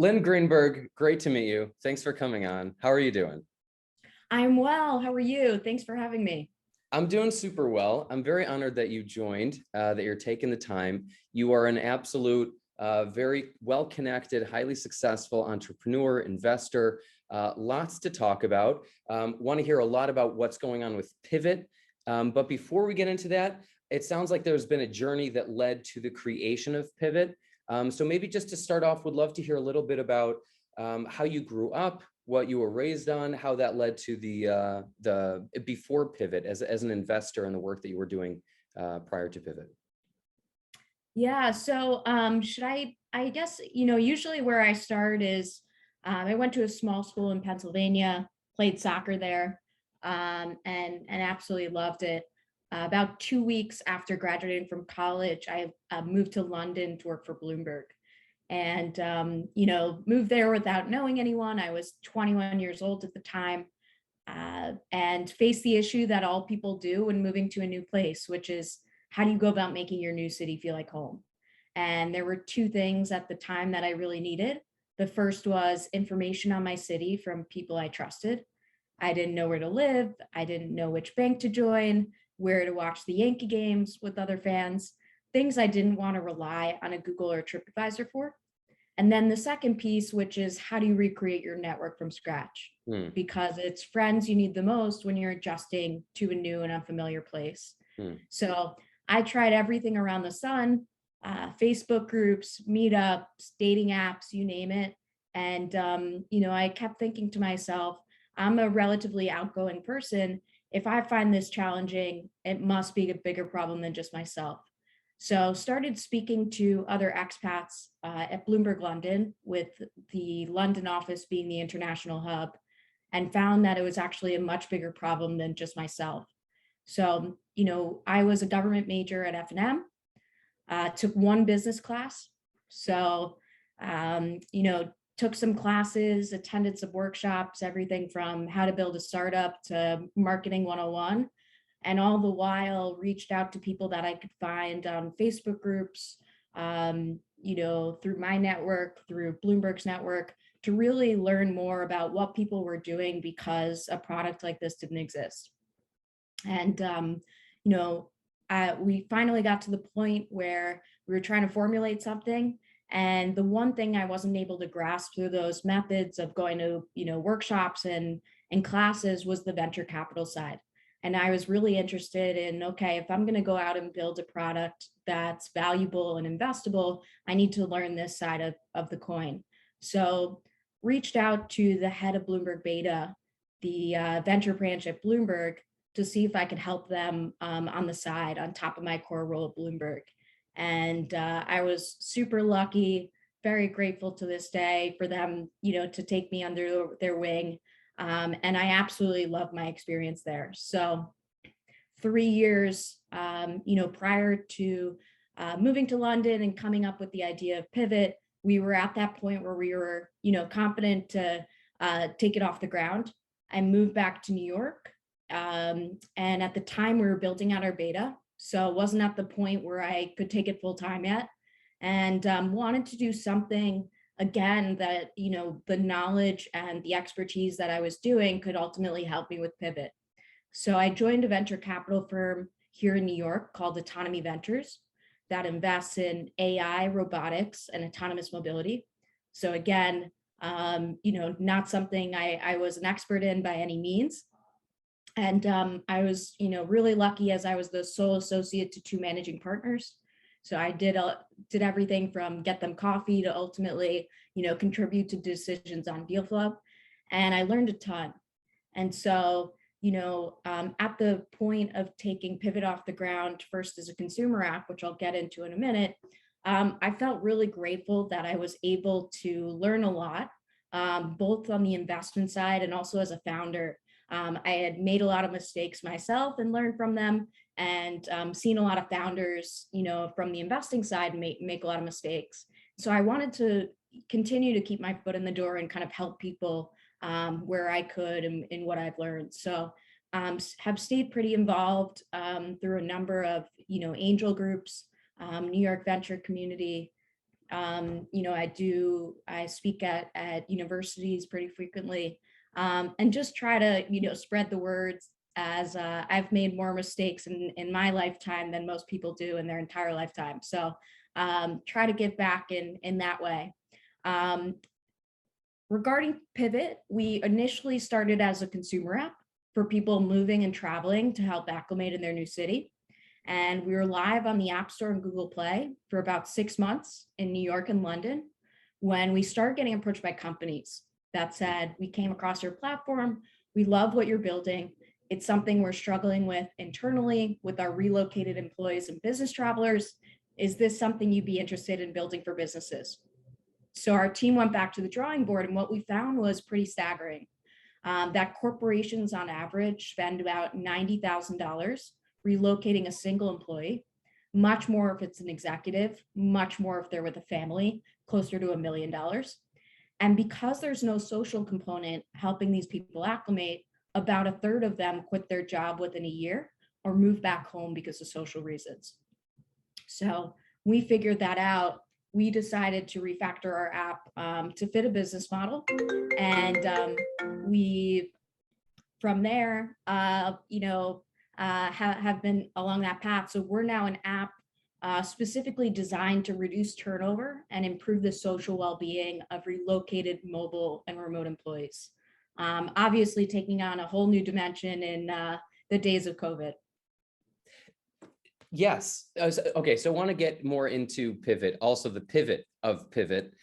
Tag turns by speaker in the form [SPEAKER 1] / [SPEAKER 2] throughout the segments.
[SPEAKER 1] Lynn Greenberg, great to meet you. Thanks for coming on. How are you doing?
[SPEAKER 2] I'm well. How are you? Thanks for having me.
[SPEAKER 1] I'm doing super well. I'm very honored that you joined, that you're taking the time. You are an absolute, very well-connected, highly successful entrepreneur, investor, lots to talk about. Want to hear a lot about what's going on with Pivt. But before we get into that, it sounds like there's been a journey that led to the creation of Pivt. So maybe just to start off, would love to hear a little bit about how you grew up, what you were raised on, how that led to the before Pivt as an investor and the work that you were doing prior to Pivt.
[SPEAKER 2] Yeah, so I guess, usually where I start is I went to a small school in Pennsylvania, played soccer there, and absolutely loved it. About 2 weeks after graduating from college, I moved to London to work for Bloomberg. And moved there without knowing anyone. I was 21 years old at the time, and faced the issue that all people do when moving to a new place, which is how do you go about making your new city feel like home? And there were two things at the time that I really needed. The first was information on my city from people I trusted. I didn't know where to live. I didn't know which bank to join, where to watch the Yankee games with other fans, things I didn't want to rely on a Google or TripAdvisor for. And then the second piece, which is how do you recreate your network from scratch?
[SPEAKER 1] Hmm.
[SPEAKER 2] Because it's friends you need the most when you're adjusting to a new and unfamiliar place. So I tried everything around the sun, Facebook groups, meetups, dating apps, you name it. And, I kept thinking to myself, I'm a relatively outgoing person. If I find this challenging, it must be a bigger problem than just myself. So started speaking to other expats at Bloomberg London, with the London office being the international hub, and found that it was actually a much bigger problem than just myself. So, I was a government major at F&M, took one business class. So, took some classes, attended some workshops, everything from how to build a startup to marketing 101. And all the while reached out to people that I could find on Facebook groups, through my network, through Bloomberg's network, to really learn more about what people were doing because a product like this didn't exist. And, we finally got to the point where we were trying to formulate something. And the one thing I wasn't able to grasp through those methods of going to, workshops and classes was the venture capital side. And I was really interested in, okay, if I'm going to go out and build a product that's valuable and investable, I need to learn this side of the coin. So reached out to the head of Bloomberg Beta, the venture branch at Bloomberg, to see if I could help them on the side, on top of my core role at Bloomberg. And I was super lucky, very grateful to this day for them, to take me under their wing. And I absolutely love my experience there. So 3 years, prior to moving to London and coming up with the idea of Pivt, we were at that point where we were, confident to take it off the ground. I moved back to New York. And at the time we were building out our beta. So it wasn't at the point where I could take it full time yet, and wanted to do something again that, the knowledge and the expertise that I was doing could ultimately help me with Pivt. So I joined a venture capital firm here in New York called Autonomy Ventures that invests in AI, robotics, and autonomous mobility. So again, not something I was an expert in by any means. And I was, really lucky, as I was the sole associate to two managing partners. So I did everything from get them coffee to ultimately, contribute to decisions on deal flow. And I learned a ton. And so, at the point of taking Pivt off the ground, first as a consumer app, which I'll get into in a minute, I felt really grateful that I was able to learn a lot, both on the investment side and also as a founder. I had made a lot of mistakes myself and learned from them, and seen a lot of founders, from the investing side make a lot of mistakes. So I wanted to continue to keep my foot in the door and kind of help people where I could in what I've learned. So have stayed pretty involved through a number of, angel groups, New York venture community, I speak at universities pretty frequently, and just try to, spread the words, as I've made more mistakes in my lifetime than most people do in their entire lifetime. So try to give back in that way. Um, Regarding Pivot, we initially started as a consumer app for people moving and traveling to help acclimate in their new city. And we were live on the App Store and Google Play for about 6 months in New York and London, when we started getting approached by companies that said, we came across your platform, we love what you're building. It's something we're struggling with internally with our relocated employees and business travelers. Is this something you'd be interested in building for businesses? So our team went back to the drawing board, and what we found was pretty staggering. That corporations on average spend about $90,000 relocating a single employee, much more if it's an executive, much more if they're with a family, closer to $1 million. And because there's no social component helping these people acclimate, about a third of them quit their job within a year or move back home because of social reasons. So we figured that out. We decided to refactor our app to fit a business model. And we, from there, have been along that path. So we're now an app specifically designed to reduce turnover and improve the social well-being of relocated mobile and remote employees. Obviously taking on a whole new dimension in the days of COVID.
[SPEAKER 1] Yes. Okay. So I want to get more into Pivot, also the pivot of Pivot,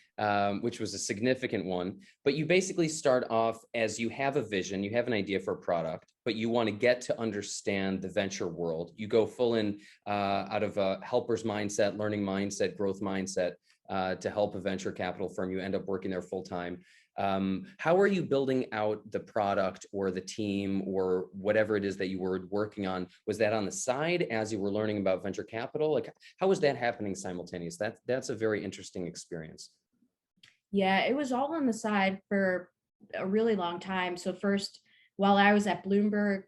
[SPEAKER 1] which was a significant one. But you basically start off as you have a vision, you have an idea for a product, but you want to get to understand the venture world. You go full in out of a helper's mindset, learning mindset, growth mindset to help a venture capital firm. You end up working there full time. How are you building out the product or the team or whatever it is that you were working on? Was that on the side as you were learning about venture capital? Like, how was that happening simultaneously? That's a very interesting experience.
[SPEAKER 2] Yeah, it was all on the side for a really long time. So first, while I was at Bloomberg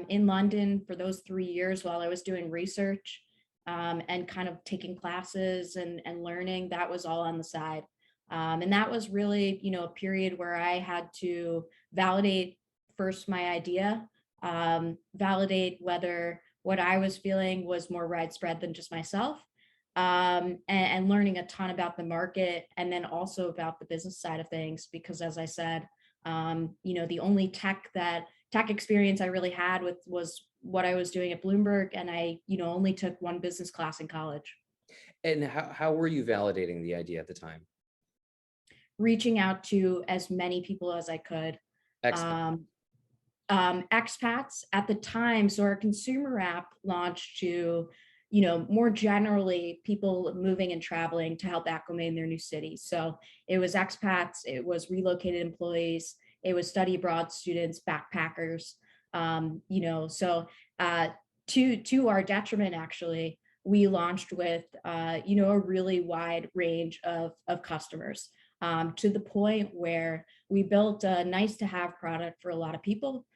[SPEAKER 2] in London for those 3 years, while I was doing research and kind of taking classes and learning, that was all on the side. And that was really, a period where I had to validate first my idea, validate whether what I was feeling was more widespread than just myself, and learning a ton about the market, and then also about the business side of things. Because as I said, the only tech experience I really had was what I was doing at Bloomberg, and I, only took one business class in college.
[SPEAKER 1] And how were you validating the idea at the time?
[SPEAKER 2] Reaching out to as many people as I could.
[SPEAKER 1] Excellent.
[SPEAKER 2] Expats at the time. So our consumer app launched to, more generally people moving and traveling to help acclimate in their new cities. So it was expats, it was relocated employees, it was study abroad students, backpackers. So to our detriment, actually, we launched with, a really wide range of customers. To the point where we built a nice to have product for a lot of people.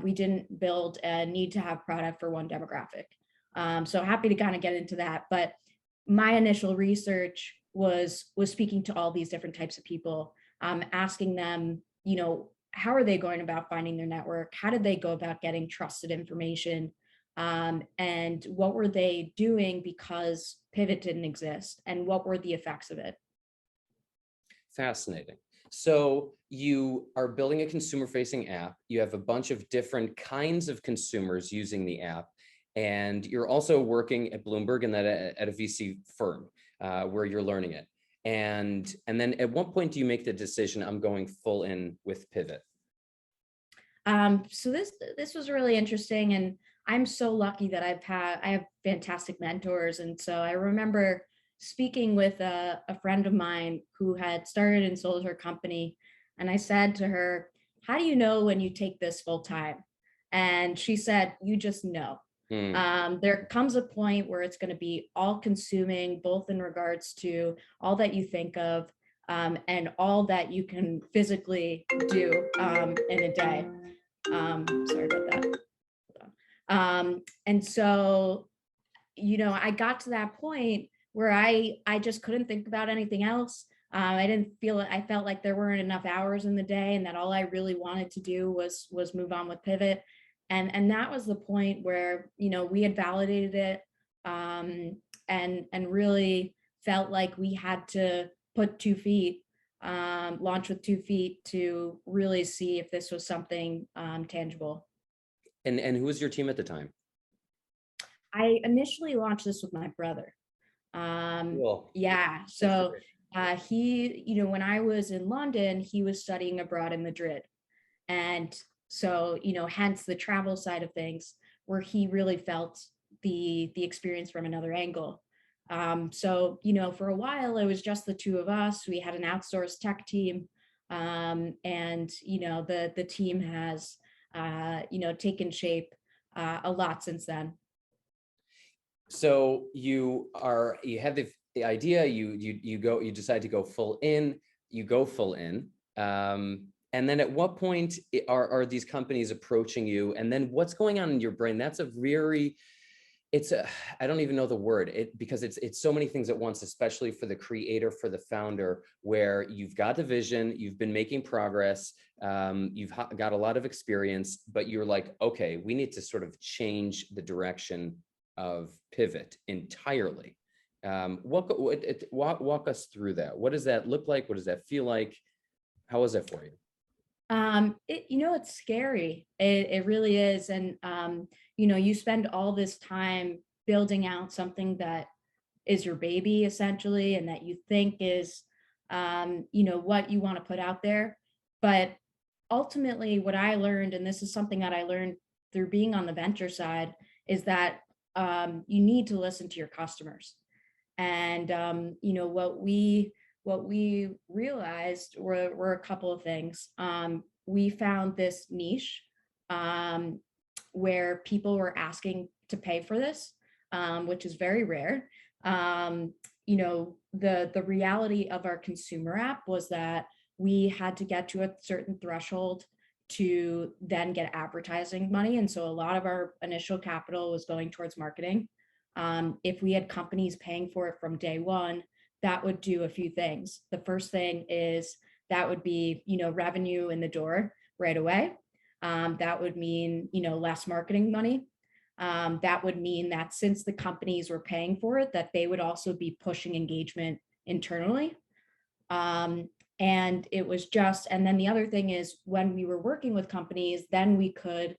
[SPEAKER 2] We didn't build a need to have product for one demographic. So happy to kind of get into that. But my initial research was speaking to all these different types of people, asking them, how are they going about finding their network? How did they go about getting trusted information? And what were they doing because Pivot didn't exist? And what were the effects of it?
[SPEAKER 1] Fascinating. So you are building a consumer-facing app. You have a bunch of different kinds of consumers using the app, and you're also working at Bloomberg and that at a VC firm where you're learning it. And then at what point do you make the decision, I'm going full in with Pivot?
[SPEAKER 2] So this was really interesting, and I'm so lucky that I have fantastic mentors. And so I remember speaking with a friend of mine who had started and sold her company. And I said to her, how do you know when you take this full time? And she said, you just know. There comes a point where it's going to be all consuming, both in regards to all that you think of and all that you can physically do in a day. Sorry about that. And so, I got to that point where I just couldn't think about anything else. I felt like there weren't enough hours in the day, and that all I really wanted to do was move on with Pivot. And that was the point where, we had validated it, and really felt like we had to put 2 feet, launch with 2 feet to really see if this was something tangible.
[SPEAKER 1] And who was your team at the time?
[SPEAKER 2] I initially launched this with my brother.
[SPEAKER 1] Cool.
[SPEAKER 2] Yeah.
[SPEAKER 1] That's
[SPEAKER 2] So
[SPEAKER 1] great.
[SPEAKER 2] when I was in London, he was studying abroad in Madrid. And so, hence the travel side of things, where he really felt the experience from another angle. So, for a while, it was just the two of us. We had an outsourced tech team. And, the team has, taken shape a lot since then.
[SPEAKER 1] So you have the idea, you decide to go full in, you go full in. And then at what point are these companies approaching you? And then what's going on in your brain? That's a very, I don't even know the word, because it's so many things at once, especially for the creator, for the founder, where you've got the vision, you've been making progress, you've got a lot of experience, but you're like, okay, we need to sort of change the direction of Pivt entirely. Walk us through that. What does that look like? What does that feel like? How was that for you?
[SPEAKER 2] It's scary. It really is. And, you spend all this time building out something that is your baby essentially, and that you think is, what you want to put out there. But ultimately what I learned, and this is something that I learned through being on the venture side, is that you need to listen to your customers. And what we realized were a couple of things. We found this niche, where people were asking to pay for this, which is very rare. The reality of our consumer app was that we had to get to a certain threshold to then get advertising money. And so a lot of our initial capital was going towards marketing. If we had companies paying for it from day one, that would do a few things. The first thing is that would be, revenue in the door right away. That would mean, less marketing money. That would mean that since the companies were paying for it, that they would also be pushing engagement internally. And it was and then the other thing is, when we were working with companies, then we could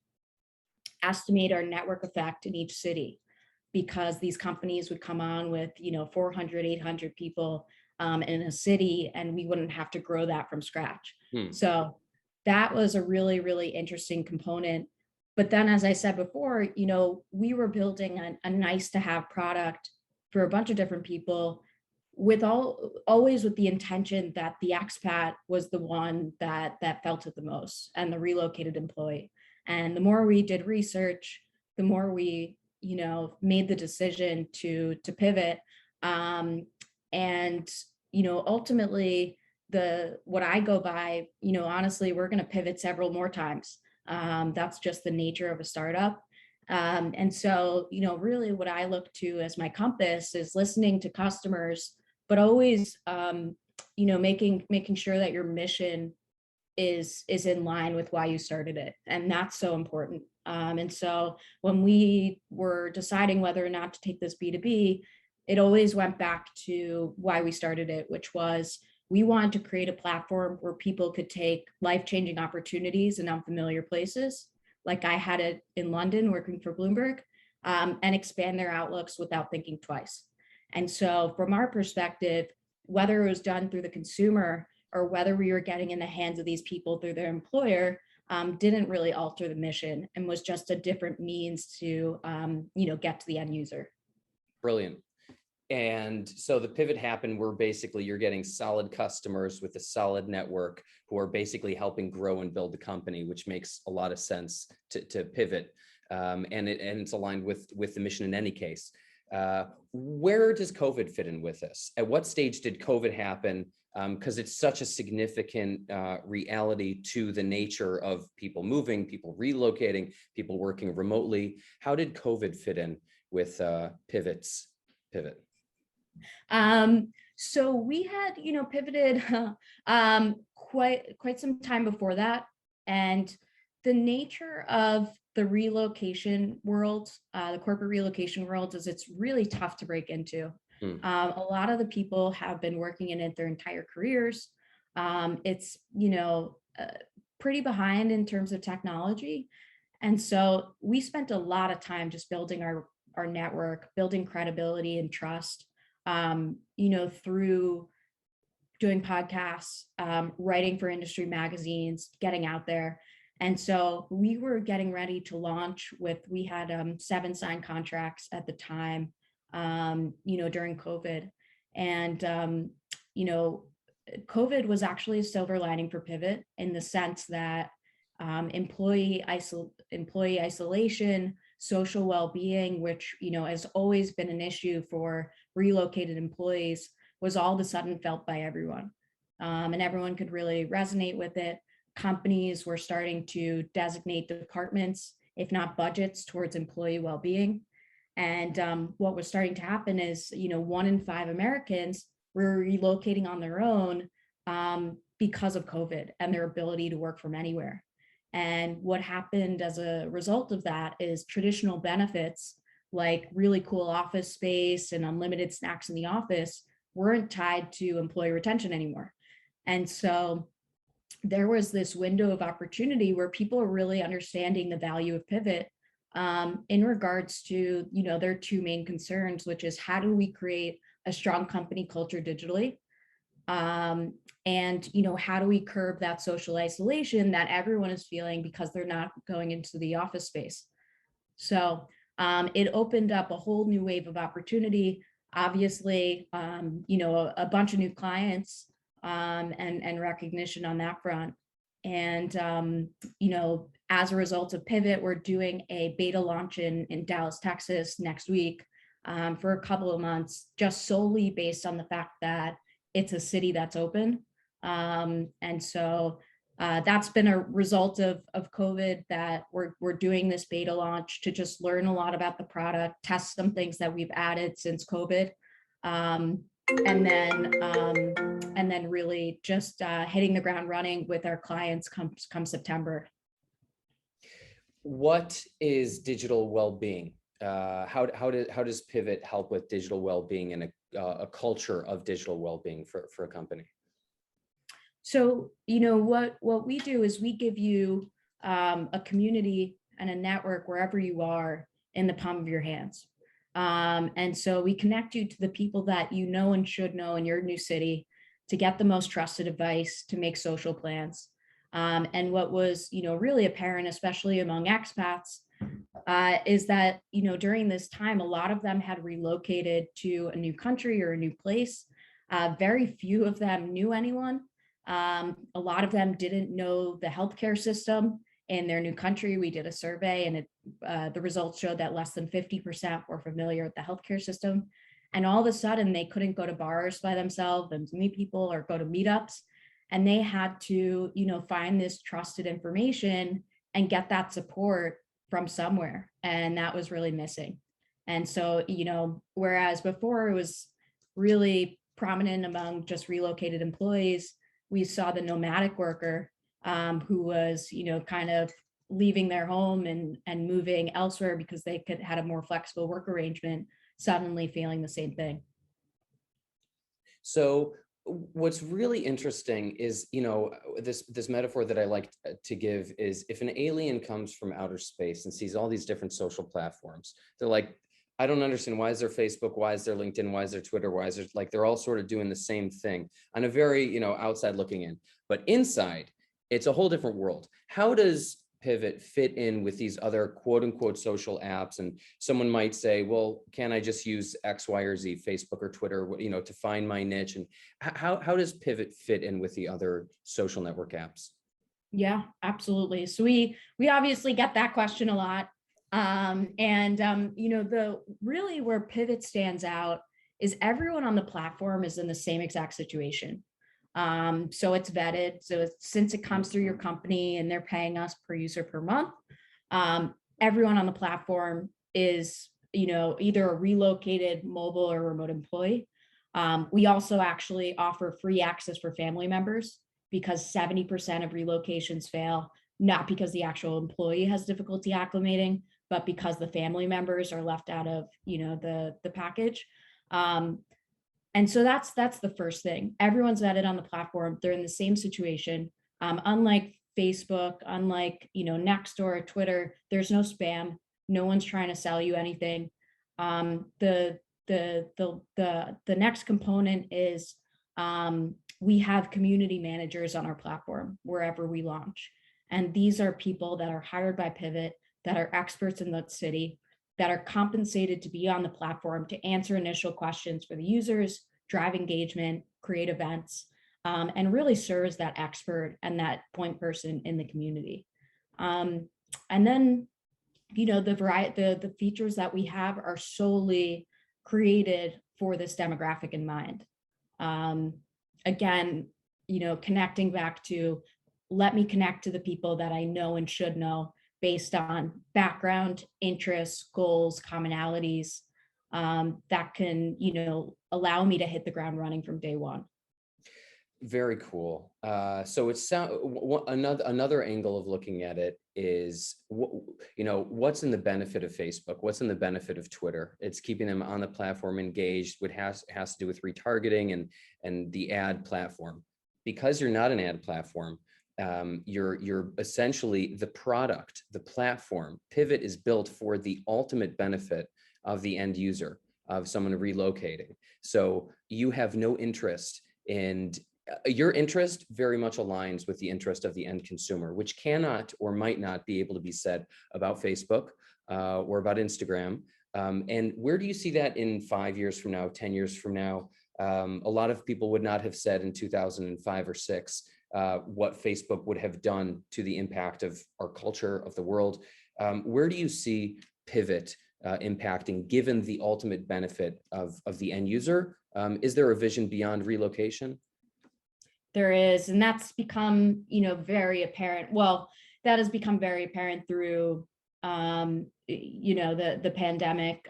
[SPEAKER 2] estimate our network effect in each city, because these companies would come on with, 400, 800 people in a city, and we wouldn't have to grow that from scratch. So that was a really, really interesting component. But then, as I said before, we were building a nice to have product for a bunch of different people, with always with the intention that the expat was the one that felt it the most, and the relocated employee. And the more we did research, the more we made the decision to pivot. And ultimately, what I go by, honestly, we're going to pivot several more times. That's just the nature of a startup. And so, really what I look to as my compass is listening to customers, but always, making sure that your mission is in line with why you started it. And that's so important. And so when we were deciding whether or not to take this B2B, it always went back to why we started it, which was we wanted to create a platform where people could take life-changing opportunities in unfamiliar places, like I had it in London working for Bloomberg, and expand their outlooks without thinking twice. And so from our perspective, whether it was done through the consumer or whether we were getting in the hands of these people through their employer, didn't really alter the mission, and was just a different means to, get to the end user.
[SPEAKER 1] Brilliant. And so the pivot happened where basically you're getting solid customers with a solid network who are basically helping grow and build the company, which makes a lot of sense to pivot. And it's aligned with the mission in any case. Where does COVID fit in with this? At what stage did COVID happen? Because it's such a significant reality to the nature of people moving, people relocating, people working remotely. How did COVID fit in with Pivot's pivot?
[SPEAKER 2] So we had, pivoted quite some time before that. And the nature of the relocation world, the corporate relocation world, is it's really tough to break into.
[SPEAKER 1] Hmm.
[SPEAKER 2] A lot of the people have been working in it their entire careers. It's, pretty behind in terms of technology. And so we spent a lot of time just building our network, building credibility and trust, through doing podcasts, writing for industry magazines, getting out there. And so we were getting ready to launch we had 7 signed contracts at the time, during COVID. And, COVID was actually a silver lining for Pivt in the sense that employee isolation, social well-being, which has always been an issue for relocated employees, was all of a sudden felt by everyone, and everyone could really resonate with it. Companies were starting to designate departments, if not budgets, towards employee well-being. And what was starting to happen is, 1 in 5 Americans were relocating on their own because of COVID and their ability to work from anywhere. And what happened as a result of that is traditional benefits like really cool office space and unlimited snacks in the office weren't tied to employee retention anymore. And so there was this window of opportunity where people are really understanding the value of Pivt in regards to, their 2 main concerns, which is how do we create a strong company culture digitally? And how do we curb that social isolation that everyone is feeling because they're not going into the office space? So it opened up a whole new wave of opportunity. Obviously, a bunch of new clients and recognition on that front. And as a result of Pivt, we're doing a beta launch in Dallas, Texas next week for a couple of months, just solely based on the fact that it's a city that's open. And so that's been a result of COVID, that we're doing this beta launch to just learn a lot about the product, test some things that we've added since COVID, and then really just hitting the ground running with our clients come September.
[SPEAKER 1] What is digital well-being? How does Pivt help with digital well-being and a culture of digital well-being for a company?
[SPEAKER 2] So, what we do is we give you a community and a network wherever you are in the palm of your hands. And so we connect you to the people that you know and should know in your new city to get the most trusted advice, to make social plans. And what was, really apparent, especially among expats, is that, during this time, a lot of them had relocated to a new country or a new place. Very few of them knew anyone. A lot of them didn't know the healthcare system in their new country. We did a survey, and the results showed that less than 50% were familiar with the healthcare system. And all of a sudden, they couldn't go to bars by themselves and meet people or go to meetups. And they had to, find this trusted information and get that support from somewhere. And that was really missing. And so, whereas before it was really prominent among just relocated employees, we saw the nomadic worker who was, kind of leaving their home and moving elsewhere because they had a more flexible work arrangement, suddenly feeling the same thing.
[SPEAKER 1] So what's really interesting is, this metaphor that I like to give is, if an alien comes from outer space and sees all these different social platforms, they're like, I don't understand, why is there Facebook? Why is there LinkedIn? Why is there Twitter? Why is there, like, they're all sort of doing the same thing on a very, outside looking in, but inside it's a whole different world. How does Pivt fit in with these other quote unquote social apps? And someone might say, well, can I just use X, Y, or Z, Facebook or Twitter, to find my niche? And how does Pivt fit in with the other social network apps?
[SPEAKER 2] Yeah, absolutely. So we obviously get that question a lot. The really where Pivt stands out is everyone on the platform is in the same exact situation. So it's vetted. So since it comes through your company and they're paying us per user per month, everyone on the platform is, either a relocated mobile or remote employee. We also actually offer free access for family members because 70% of relocations fail, not because the actual employee has difficulty acclimating, but because the family members are left out of, the package. And so that's the first thing. Everyone's vetted on the platform. They're in the same situation. Unlike Facebook, unlike Nextdoor, Twitter, there's no spam. No one's trying to sell you anything. The next component is we have community managers on our platform wherever we launch. And these are people that are hired by Pivt, that are experts in the city, that are compensated to be on the platform to answer initial questions for the users, drive engagement, create events, and really serve as that expert and that point person in the community. And then, the features that we have are solely created for this demographic in mind. Again, connecting back to, let me connect to the people that I know and should know based on background, interests, goals, commonalities, that can, allow me to hit the ground running from day one.
[SPEAKER 1] Very cool. So it's another angle of looking at it is, what's in the benefit of Facebook? What's in the benefit of Twitter? It's keeping them on the platform engaged, which has to do with retargeting and the ad platform. Because you're not an ad platform, you're essentially the product, the platform. Pivt is built for the ultimate benefit of the end user, of someone relocating. So you have no interest in, your interest very much aligns with the interest of the end consumer, which cannot or might not be able to be said about Facebook or about Instagram. And where do you see that in 5 years from now, 10 years from now? A lot of people would not have said in 2005 or 6 what Facebook would have done to the impact of our culture, of the world. Where do you see Pivt impacting, given the ultimate benefit of the end user? Is there a vision beyond relocation?
[SPEAKER 2] There is, and that's become, very apparent. Well, that has become very apparent through, the pandemic.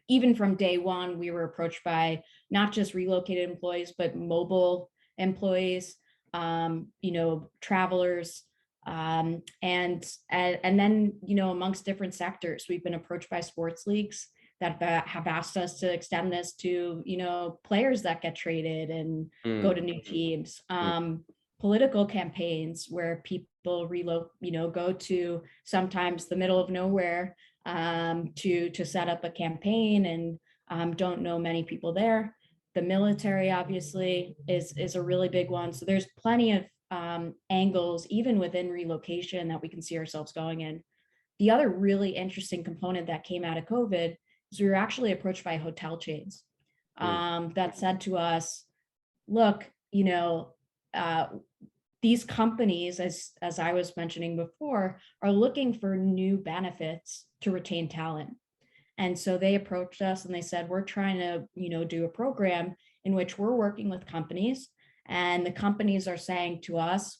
[SPEAKER 2] Even from day one, we were approached by not just relocated employees, but mobile employees, travelers, and then, amongst different sectors, we've been approached by sports leagues that have asked us to extend this to, players that get traded and go to new teams, political campaigns where people go to sometimes the middle of nowhere to set up a campaign and don't know many people there. The military obviously is a really big one. So there's plenty of angles, even within relocation, that we can see ourselves going in. The other really interesting component that came out of COVID is we were actually approached by hotel chains that said to us, look, these companies, as I was mentioning before, are looking for new benefits to retain talent. And so they approached us and they said, we're trying to, do a program in which we're working with companies, and the companies are saying to us,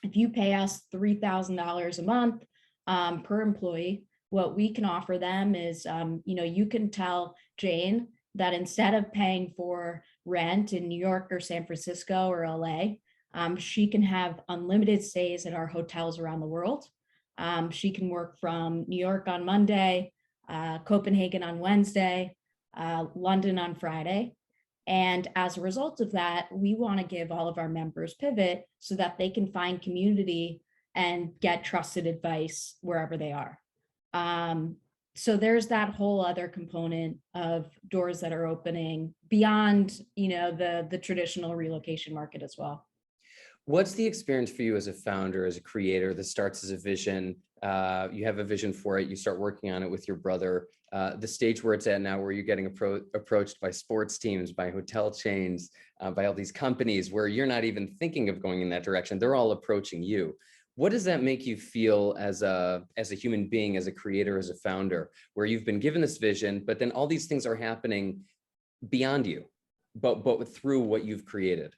[SPEAKER 2] if you pay us $3,000 a month per employee, what we can offer them is, you can tell Jane that instead of paying for rent in New York or San Francisco or LA, she can have unlimited stays at our hotels around the world. She can work from New York on Monday, Copenhagen on Wednesday, London on Friday. And as a result of that, we want to give all of our members Pivt so that they can find community and get trusted advice wherever they are. So there's that whole other component of doors that are opening beyond, the traditional relocation market as well.
[SPEAKER 1] What's the experience for you as a founder, as a creator that starts as a vision? You have a vision for it, you start working on it with your brother. The stage where it's at now, where you're getting approached by sports teams, by hotel chains, by all these companies where you're not even thinking of going in that direction. They're all approaching you. What does that make you feel as a human being, as a creator, as a founder, where you've been given this vision, but then all these things are happening beyond you, but through what you've created?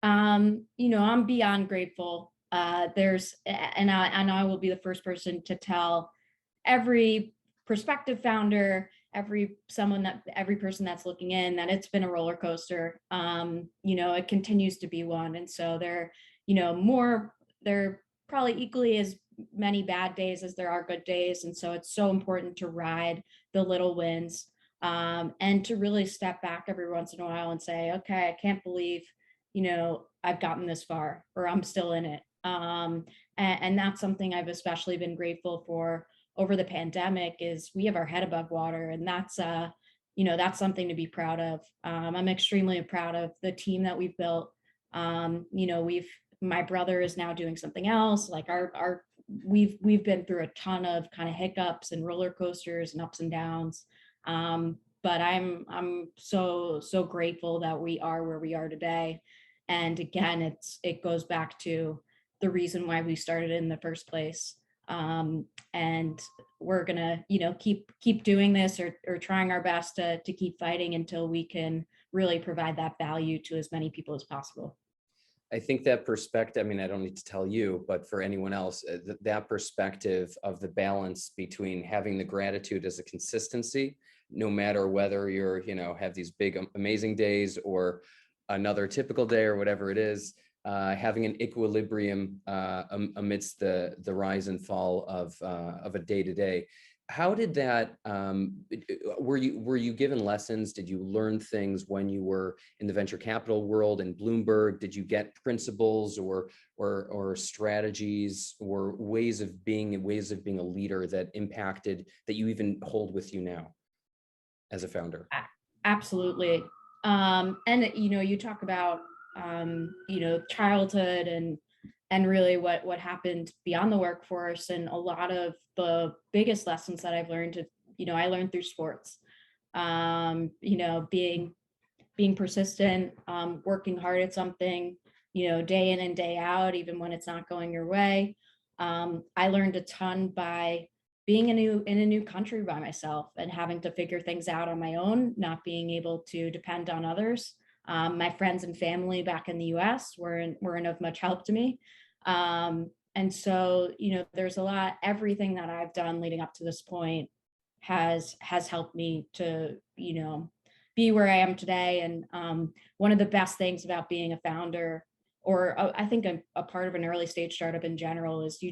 [SPEAKER 2] I'm beyond grateful. I will be the first person to tell every prospective founder, every person that's looking in, that it's been a roller coaster. It continues to be one. And so there are probably equally as many bad days as there are good days. And so it's so important to ride the little wins, and to really step back every once in a while and say, okay, I can't believe, I've gotten this far, or I'm still in it. And that's something I've especially been grateful for over the pandemic, is we have our head above water. And that's something to be proud of. I'm extremely proud of the team that we've built. My brother is now doing something else. Like we've been through a ton of kind of hiccups and roller coasters and ups and downs. But I'm so grateful that we are where we are today. And again, it goes back to the reason why we started in the first place. And we're gonna, keep doing this, or trying our best to keep fighting until we can really provide that value to as many people as possible.
[SPEAKER 1] I think that perspective, I mean, I don't need to tell you, but for anyone else, that perspective of the balance between having the gratitude as a consistency, no matter whether you're, have these big, amazing days or another typical day or whatever it is, having an equilibrium amidst the rise and fall of a day to day. How did that, were you given lessons? Did you learn things when you were in the venture capital world in Bloomberg? Did you get principles or strategies or ways of being a leader that impacted, that you even hold with you now as a founder?
[SPEAKER 2] Absolutely. And you talk about childhood and really what happened beyond the workforce. And a lot of the biggest lessons that I've learned, I learned through sports. Being persistent, working hard at something, day in and day out, even when it's not going your way. I learned a ton by being in a new country by myself and having to figure things out on my own, not being able to depend on others. My friends and family back in the US weren't of much help to me. And so, there's a lot, everything that I've done leading up to this point has helped me to, be where I am today. And one of the best things about being a founder, or I think a part of an early stage startup in general, is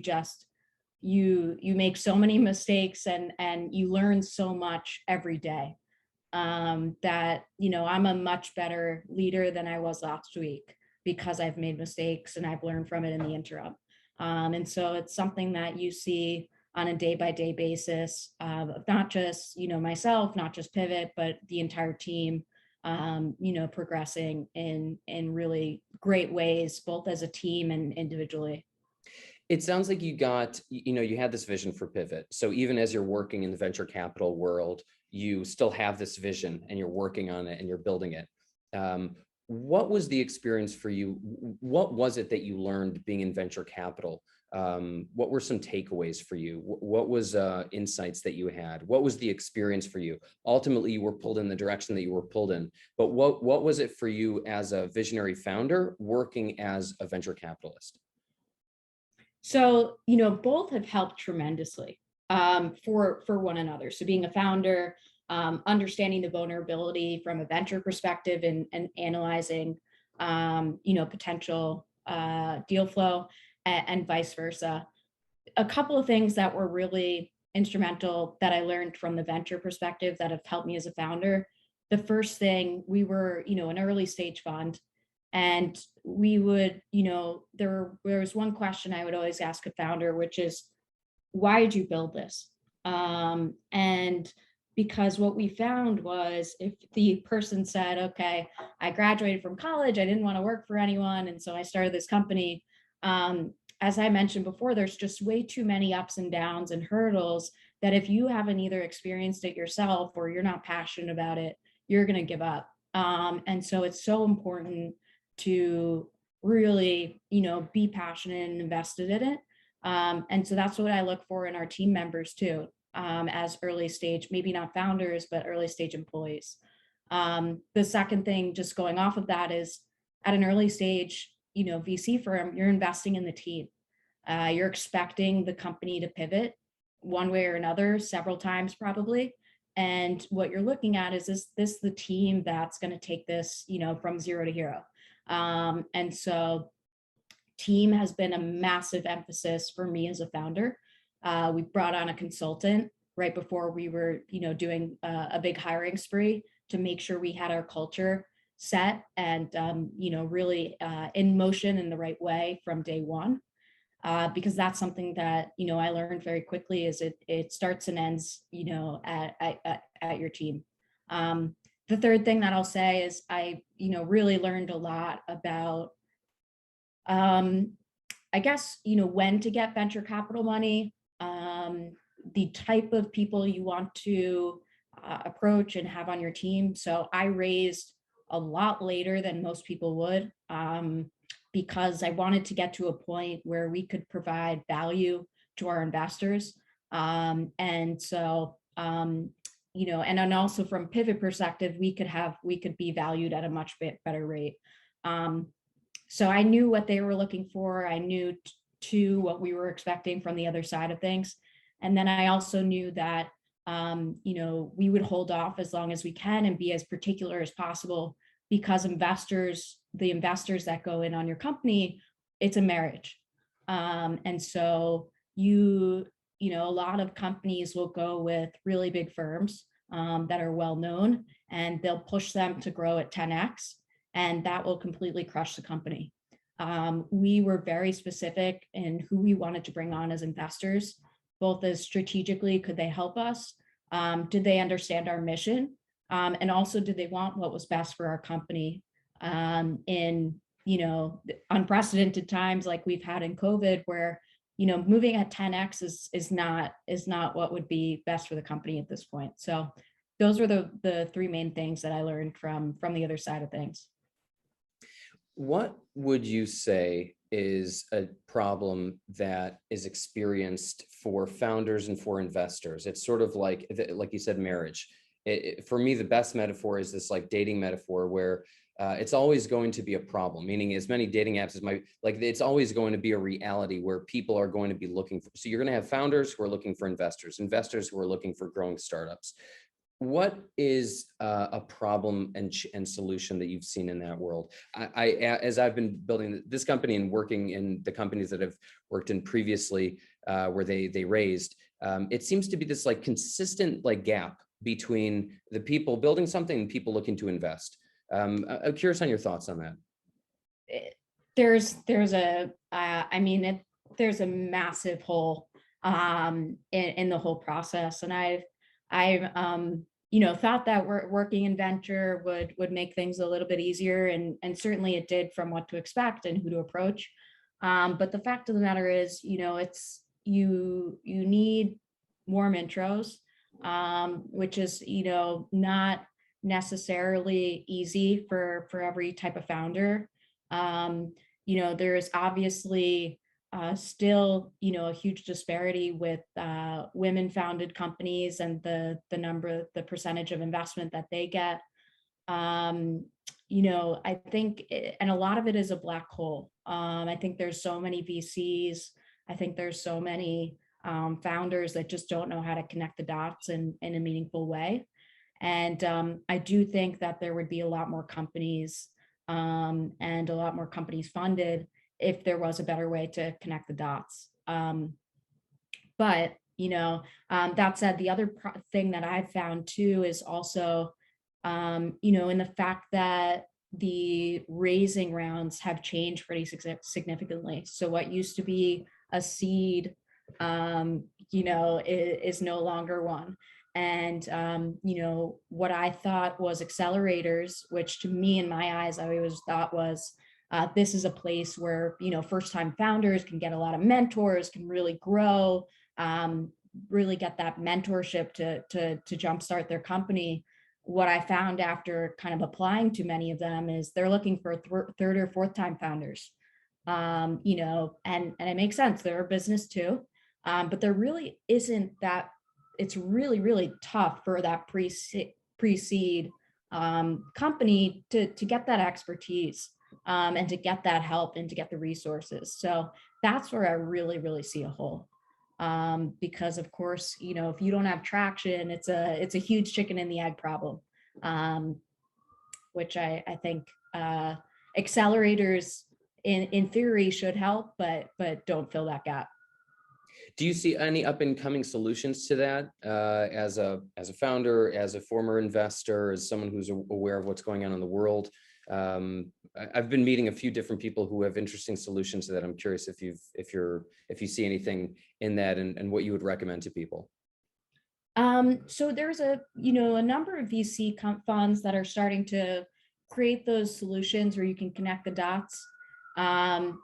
[SPEAKER 2] you make so many mistakes and you learn so much every day. That, I'm a much better leader than I was last week because I've made mistakes and I've learned from it in the interim. And so it's something that you see on a day-by-day basis, not just, myself, not just Pivt, but the entire team, progressing in really great ways, both as a team and individually.
[SPEAKER 1] It sounds like you had this vision for Pivt. So even as you're working in the venture capital world, you still have this vision and you're working on it and you're building it. What was the experience for you? What was it that you learned being in venture capital? What were some takeaways for you? What was insights that you had? What was the experience for you? Ultimately, you were pulled in the direction that you were pulled in, but what was it for you as a visionary founder working as a venture capitalist?
[SPEAKER 2] So, both have helped tremendously, for one another. So being a founder, understanding the vulnerability from a venture perspective and analyzing, potential deal flow, and vice versa. A couple of things that were really instrumental that I learned from the venture perspective that have helped me as a founder. The first thing, we were, an early stage fund. And we would, there was one question I would always ask a founder, which is, why did you build this? And because what we found was, if the person said, okay, I graduated from college, I didn't want to work for anyone, and so I started this company. As I mentioned before, there's just way too many ups and downs and hurdles that if you haven't either experienced it yourself or you're not passionate about it, you're going to give up. And so it's so important to really, be passionate and invested in it. And so that's what I look for in our team members too, as early stage, maybe not founders, but early stage employees. The second thing, just going off of that, is at an early stage, VC firm, you're investing in the team. You're expecting the company to pivot one way or another several times probably. And what you're looking at is this the team that's going to take this, from zero to hero. And so team has been a massive emphasis for me as a founder. We brought on a consultant right before we were, doing a big hiring spree to make sure we had our culture set and, really in motion in the right way from day one. Because that's something that, I learned very quickly is it starts and ends, at your team. The third thing that I'll say is I, really learned a lot about, I guess, when to get venture capital money, the type of people you want to approach and have on your team. So I raised a lot later than most people would, because I wanted to get to a point where we could provide value to our investors. And so, and then also from Pivt perspective, we could be valued at a much better rate. So I knew what they were looking for. I knew what we were expecting from the other side of things. And then I also knew that, we would hold off as long as we can and be as particular as possible, because the investors that go in on your company, it's a marriage. And so a lot of companies will go with really big firms that are well known, and they'll push them to grow at 10x, and that will completely crush the company. We were very specific in who we wanted to bring on as investors, both as strategically, could they help us? Did they understand our mission? And also, did they want what was best for our company in, unprecedented times like we've had in COVID, where, moving at 10x is not what would be best for the company at this point. So those were the three main things that I learned from the other side of things.
[SPEAKER 1] What would you say is a problem that is experienced for founders and for investors? It's sort of like you said, marriage. For me, the best metaphor is this like dating metaphor where it's always going to be a problem, meaning as many dating apps as it's always going to be a reality where people are going to be looking for. So you're going to have founders who are looking for investors who are looking for growing startups. What is a problem and solution that you've seen in that world? As I've been building this company and working in the companies that I've worked in previously, where they raised, it seems to be this like consistent like gap between the people building something and people looking to invest. I'm curious on your thoughts on that.
[SPEAKER 2] There's a massive hole in the whole process, and I've thought that working in venture would make things a little bit easier, and certainly it did, from what to expect and who to approach. But the fact of the matter is, it's you need warm intros, which is not necessarily easy for every type of founder. There's obviously still, a huge disparity with women founded companies and the percentage of investment that they get. I think, and a lot of it is a black hole. I think there's so many VCs. I think there's so many founders that just don't know how to connect the dots in a meaningful way. And I do think that there would be a lot more companies and a lot more companies funded if there was a better way to connect the dots. But that said, the other thing that I've found too is also, in the fact that the raising rounds have changed pretty significantly. So what used to be a seed, is no longer one. And, what I thought was accelerators, which to me, in my eyes, I always thought was, this is a place where, first-time founders can get a lot of mentors, can really grow, really get that mentorship to jumpstart their company. What I found after kind of applying to many of them is they're looking for third or fourth time founders. And it makes sense. They're a business too, but there really isn't that. It's really, really tough for that pre-seed company to get that expertise and to get that help and to get the resources. So that's where I really, really see a hole. because of course, if you don't have traction, it's a huge chicken and the egg problem, which I think accelerators in theory should help, but don't fill that gap.
[SPEAKER 1] Do you see any up and coming solutions to that as a founder, as a former investor, as someone who's aware of what's going on in the world? I've been meeting a few different people who have interesting solutions to that. I'm curious if you see anything in that and what you would recommend to people.
[SPEAKER 2] So there's a number of VC funds that are starting to create those solutions where you can connect the dots.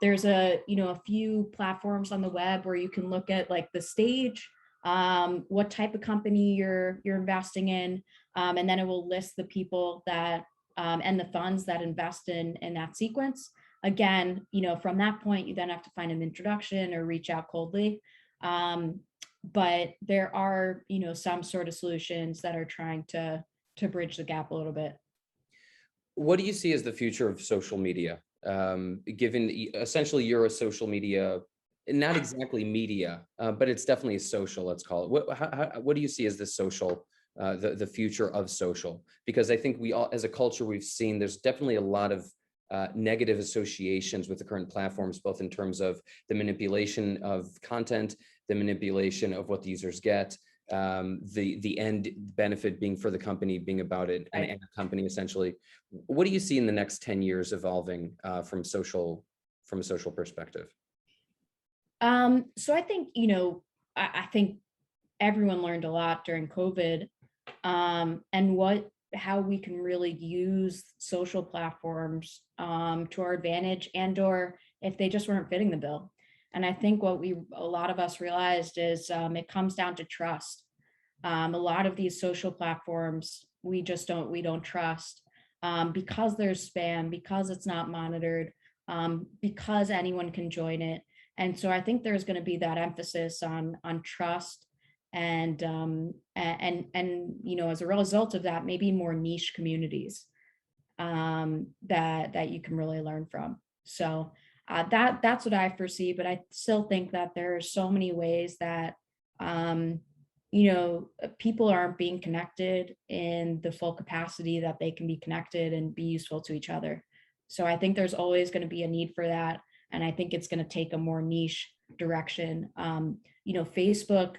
[SPEAKER 2] There's a few platforms on the web where you can look at like the stage, what type of company you're investing in, and then it will list the people that and the funds that invest in that sequence. Again, from that point, you then have to find an introduction or reach out coldly. But there are, some sort of solutions that are trying to bridge the gap a little bit.
[SPEAKER 1] What do you see as the future of social media? Given essentially you're a social media, not exactly media, but it's definitely social, let's call it. What do you see as the social, the future of social? Because I think we all, as a culture, we've seen there's definitely a lot of negative associations with the current platforms, both in terms of the manipulation of content, the manipulation of what the users get, the end benefit being for the company, being about it, an ad company essentially. What do you see in the next 10 years evolving from a social perspective?
[SPEAKER 2] So I think, I think everyone learned a lot during COVID, and how we can really use social platforms to our advantage, and or if they just weren't fitting the bill. And I think what a lot of us realized is it comes down to trust. A lot of these social platforms, we don't trust because there's spam, because it's not monitored, because anyone can join it. And so I think there's going to be that emphasis on trust, and as a result of that, maybe more niche communities that you can really learn from. So that's what I foresee, but I still think that there are so many ways that people aren't being connected in the full capacity that they can be connected and be useful to each other. So I think there's always going to be a need for that, and I think it's going to take a more niche direction. Facebook,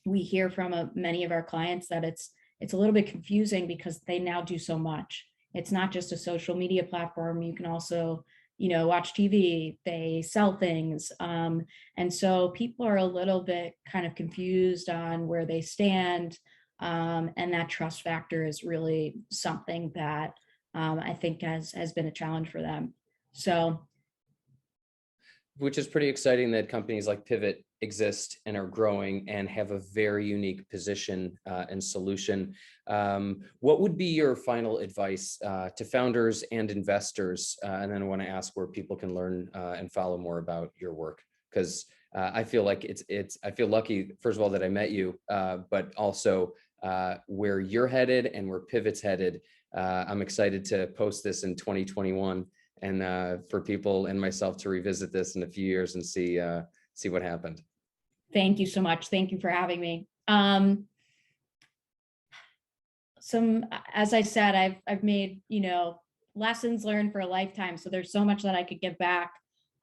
[SPEAKER 2] we hear from many of our clients that it's a little bit confusing because they now do so much. It's not just a social media platform. You can also, watch TV, they sell things. And so people are a little bit kind of confused on where they stand. And that trust factor is really something that I think has been a challenge for them. So,
[SPEAKER 1] which is pretty exciting that companies like Pivt exist and are growing and have a very unique position and solution. What would be your final advice to founders and investors? And then I want to ask where people can learn and follow more about your work, because I feel like I feel lucky, first of all, that I met you, but also where you're headed and where Pivt's headed. I'm excited to post this in 2021 and for people and myself to revisit this in a few years and see what happened.
[SPEAKER 2] Thank you so much. Thank you for having me. As I said, I've made, lessons learned for a lifetime. So there's so much that I could give back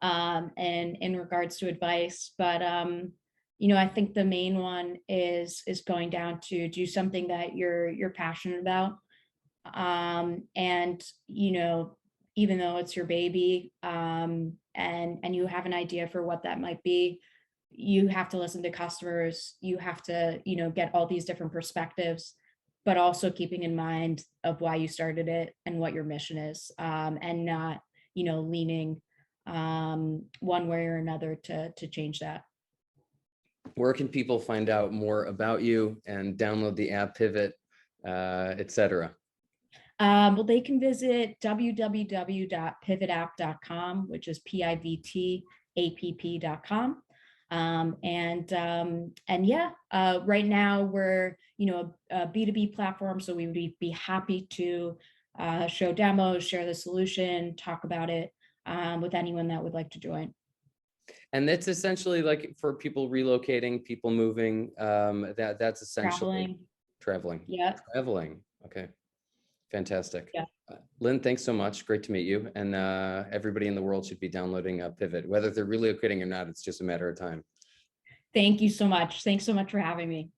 [SPEAKER 2] and in regards to advice. But, I think the main one is going down to do something that you're passionate about. And, even though it's your baby, and you have an idea for what that might be, you have to listen to customers, you have to, get all these different perspectives, but also keeping in mind of why you started it and what your mission is, and not, leaning one way or another to change that.
[SPEAKER 1] Where can people find out more about you and download the app Pivt, et cetera?
[SPEAKER 2] Well, they can visit www.pivtapp.com, which is PIVTAPP.com. And yeah, right now we're, a B2B platform. So we would be happy to show demos, share the solution, talk about it with anyone that would like to join.
[SPEAKER 1] And that's essentially like for people relocating, people moving, that's essentially
[SPEAKER 2] Traveling.
[SPEAKER 1] traveling.
[SPEAKER 2] Yeah.
[SPEAKER 1] Traveling. Okay. Fantastic.
[SPEAKER 2] Yeah.
[SPEAKER 1] Lynn, thanks so much. Great to meet you. And everybody in the world should be downloading Pivt. Whether they're relocating or not, it's just a matter of time.
[SPEAKER 2] Thank you so much. Thanks so much for having me.